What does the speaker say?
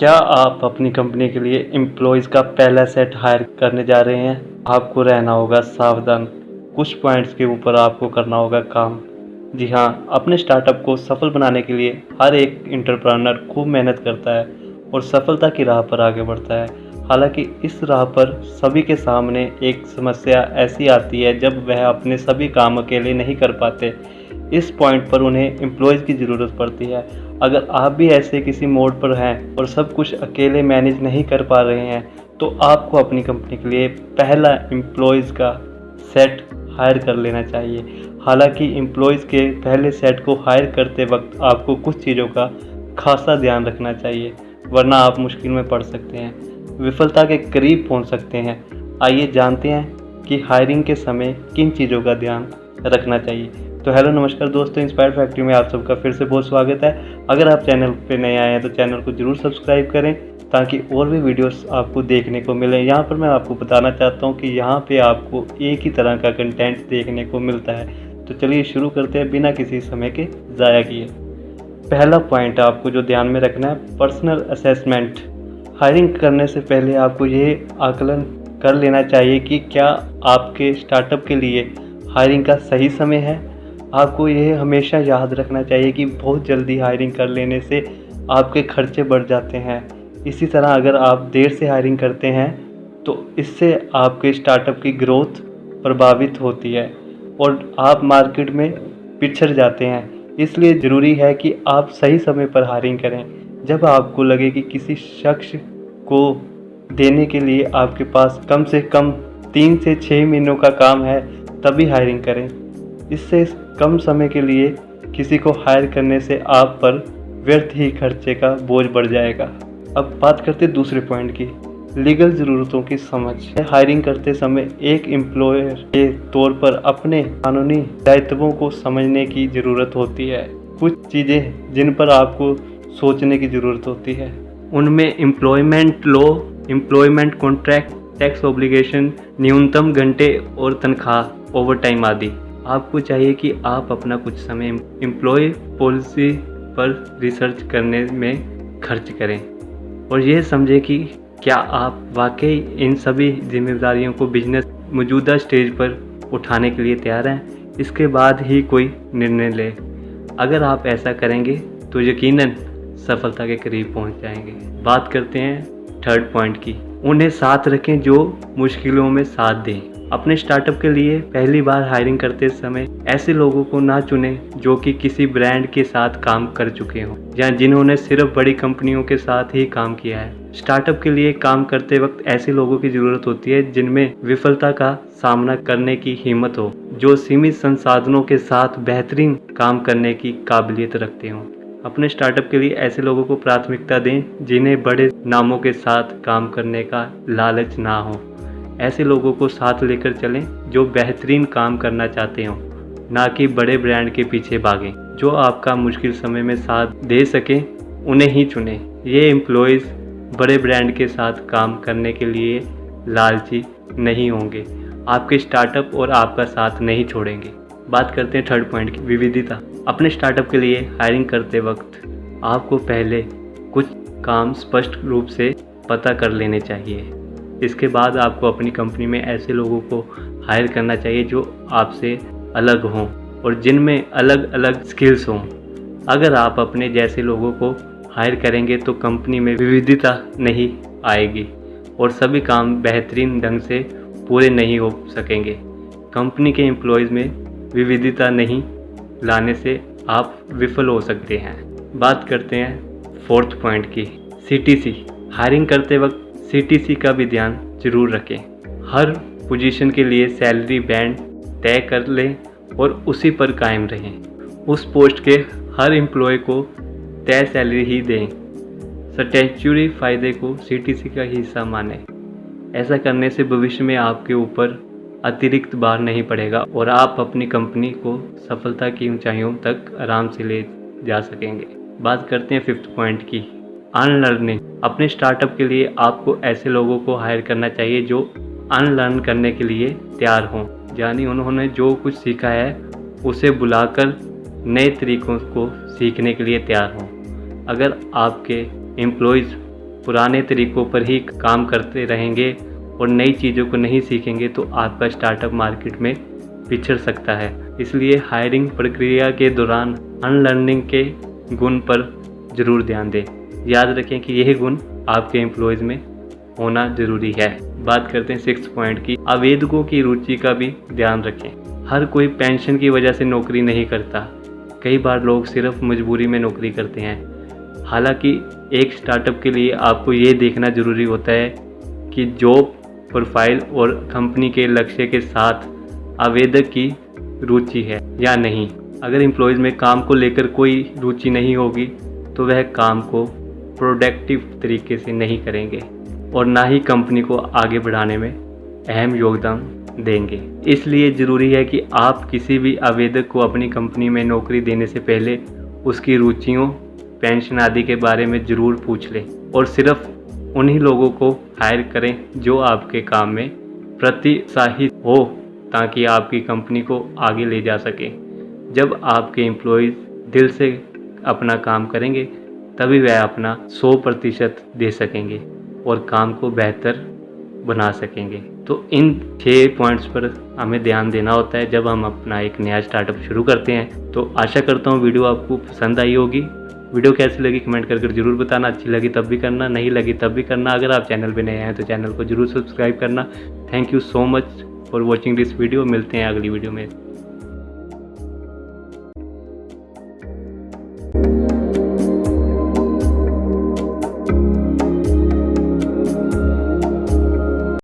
क्या आप अपनी कंपनी के लिए एम्प्लॉयज़ का पहला सेट हायर करने जा रहे हैं? आपको रहना होगा सावधान। कुछ पॉइंट्स के ऊपर आपको करना होगा काम। जी हाँ, अपने स्टार्टअप को सफल बनाने के लिए हर एक एंटरप्रेन्योर खूब मेहनत करता है और सफलता की राह पर आगे बढ़ता है। हालांकि इस राह पर सभी के सामने एक समस्या ऐसी आती है जब वह अपने सभी काम अकेले नहीं कर पाते। इस पॉइंट पर उन्हें एम्प्लॉयज़ की ज़रूरत पड़ती है। अगर आप भी ऐसे किसी मोड़ पर हैं और सब कुछ अकेले मैनेज नहीं कर पा रहे हैं, तो आपको अपनी कंपनी के लिए पहला एम्प्लॉयज़ का सेट हायर कर लेना चाहिए। हालांकि एम्प्लॉयज़ के पहले सेट को हायर करते वक्त आपको कुछ चीज़ों का खासा ध्यान रखना चाहिए, वरना आप मुश्किल में पड़ सकते हैं, विफलता के करीब पहुंच सकते हैं। आइए जानते हैं कि हायरिंग के समय किन चीज़ों का ध्यान रखना चाहिए। तो हेलो नमस्कार दोस्तों, इंस्पायर फैक्ट्री में आप सबका फिर से बहुत स्वागत है। अगर आप चैनल पे नए आए हैं तो चैनल को ज़रूर सब्सक्राइब करें ताकि और भी वीडियोस आपको देखने को मिले। यहाँ पर मैं आपको बताना चाहता हूँ कि यहाँ पे आपको एक ही तरह का कंटेंट देखने को मिलता है। तो चलिए शुरू करते हैं बिना किसी समय के ज़ाया किए। पहला पॉइंट आपको जो ध्यान में रखना है, पर्सनल असेसमेंट। हायरिंग करने से पहले आपको ये आकलन कर लेना चाहिए कि क्या आपके स्टार्टअप के लिए हायरिंग का सही समय है। आपको यह हमेशा याद रखना चाहिए कि बहुत जल्दी हायरिंग कर लेने से आपके खर्चे बढ़ जाते हैं। इसी तरह अगर आप देर से हायरिंग करते हैं तो इससे आपके स्टार्टअप की ग्रोथ प्रभावित होती है और आप मार्केट में पिछड़ जाते हैं। इसलिए ज़रूरी है कि आप सही समय पर हायरिंग करें। जब आपको लगे कि किसी शख्स को देने के लिए आपके पास कम से कम 3 से 6 महीनों का काम है, तभी हायरिंग करें। इससे कम समय के लिए किसी को हायर करने से आप पर व्यर्थ ही खर्चे का बोझ बढ़ जाएगा। अब बात करते हैं दूसरे पॉइंट की, लीगल ज़रूरतों की समझ। हायरिंग करते समय एक एम्प्लॉयर के तौर पर अपने कानूनी दायित्वों को समझने की ज़रूरत होती है। कुछ चीज़ें जिन पर आपको सोचने की ज़रूरत होती है उनमें employment law, employment contract, tax obligation, न्यूनतम घंटे और तनख्वाह, ओवरटाइम आदि। आपको चाहिए कि आप अपना कुछ समय एम्प्लॉय पॉलिसी पर रिसर्च करने में खर्च करें और यह समझें कि क्या आप वाकई इन सभी जिम्मेदारियों को बिजनेस मौजूदा स्टेज पर उठाने के लिए तैयार हैं। इसके बाद ही कोई निर्णय लें। अगर आप ऐसा करेंगे तो यकीनन सफलता के करीब पहुंच जाएंगे। बात करते हैं थर्ड पॉइंट की, उन्हें साथ रखें जो मुश्किलों में साथ दें। अपने स्टार्टअप के लिए पहली बार हायरिंग करते समय ऐसे लोगों को ना चुनें जो कि किसी ब्रांड के साथ काम कर चुके हों या जिन्होंने सिर्फ बड़ी कंपनियों के साथ ही काम किया है। स्टार्टअप के लिए काम करते वक्त ऐसे लोगों की ज़रूरत होती है जिनमें विफलता का सामना करने की हिम्मत हो, जो सीमित संसाधनों के साथ बेहतरीन काम करने की काबिलियत रखते हों। अपने स्टार्टअप के लिए ऐसे लोगों को प्राथमिकता दें जिन्हें बड़े नामों के साथ काम करने का लालच ना हो। ऐसे लोगों को साथ लेकर चलें जो बेहतरीन काम करना चाहते हों, ना कि बड़े ब्रांड के पीछे भागें। जो आपका मुश्किल समय में साथ दे सकें उन्हें ही चुनें। ये एम्प्लॉयज़ बड़े ब्रांड के साथ काम करने के लिए लालची नहीं होंगे, आपके स्टार्टअप और आपका साथ नहीं छोड़ेंगे। बात करते हैं थर्ड पॉइंट की, विविधता। अपने स्टार्टअप के लिए हायरिंग करते वक्त आपको पहले कुछ काम स्पष्ट रूप से पता कर लेने चाहिए। इसके बाद आपको अपनी कंपनी में ऐसे लोगों को हायर करना चाहिए जो आपसे अलग हों और जिनमें अलग अलग स्किल्स हों। अगर आप अपने जैसे लोगों को हायर करेंगे तो कंपनी में विविधता नहीं आएगी और सभी काम बेहतरीन ढंग से पूरे नहीं हो सकेंगे। कंपनी के एम्प्लॉयज़ में विविधता नहीं लाने से आप विफल हो सकते हैं। बात करते हैं फोर्थ पॉइंट की, सीटीसी। हायरिंग करते वक्त सीटीसी का भी ध्यान जरूर रखें। हर पोजीशन के लिए सैलरी बैंड तय कर लें और उसी पर कायम रहें। उस पोस्ट के हर एम्प्लॉय को तय सैलरी ही दें। स्टैट्यूटरी फ़ायदे को सीटीसी का हिस्सा मानें। ऐसा करने से भविष्य में आपके ऊपर अतिरिक्त भार नहीं पड़ेगा और आप अपनी कंपनी को सफलता की ऊंचाइयों तक आराम से ले जा सकेंगे। बात करते हैं फिफ्थ पॉइंट की, अनलर्निंग। अपने स्टार्टअप के लिए आपको ऐसे लोगों को हायर करना चाहिए जो अनलर्न करने के लिए तैयार हों, यानी उन्होंने जो कुछ सीखा है उसे बुलाकर नए तरीकों को सीखने के लिए तैयार हों। अगर आपके एम्प्लॉयज़ पुराने तरीक़ों पर ही काम करते रहेंगे और नई चीज़ों को नहीं सीखेंगे तो आपका स्टार्टअप मार्केट में पिछड़ सकता है। इसलिए हायरिंग प्रक्रिया के दौरान अनलर्निंग के गुण पर ज़रूर ध्यान दें। याद रखें कि यही गुण आपके एम्प्लॉयज़ में होना ज़रूरी है। बात करते हैं 6 पॉइंट की, आवेदकों की रुचि का भी ध्यान रखें। हर कोई पेंशन की वजह से नौकरी नहीं करता। कई बार लोग सिर्फ मजबूरी में नौकरी करते हैं। हालांकि एक स्टार्टअप के लिए आपको ये देखना ज़रूरी होता है कि जॉब प्रोफाइल और कंपनी के लक्ष्य के साथ आवेदक की रुचि है या नहीं। अगर एम्प्लॉयज़ में काम को लेकर कोई रुचि नहीं होगी तो वह काम को प्रोडक्टिव तरीके से नहीं करेंगे और ना ही कंपनी को आगे बढ़ाने में अहम योगदान देंगे। इसलिए ज़रूरी है कि आप किसी भी आवेदक को अपनी कंपनी में नौकरी देने से पहले उसकी रुचियों, पेंशन आदि के बारे में ज़रूर पूछ लें और सिर्फ उन्हीं लोगों को हायर करें जो आपके काम में प्रोत्साहित हो ताकि आपकी कंपनी को आगे ले जा सके। जब आपके एम्प्लॉयज़ दिल से अपना काम करेंगे तभी वह अपना 100% दे सकेंगे और काम को बेहतर बना सकेंगे। तो इन 6 पॉइंट्स पर हमें ध्यान देना होता है जब हम अपना एक नया स्टार्टअप शुरू करते हैं। तो आशा करता हूँ वीडियो आपको पसंद आई होगी। वीडियो कैसी लगी कमेंट करके ज़रूर बताना। अच्छी लगी तब भी करना, नहीं लगी तब भी करना। अगर आप चैनल पे नए हैं तो चैनल को ज़रूर सब्सक्राइब करना। Thank you so much for watching this video. मिलते हैं अगली वीडियो में।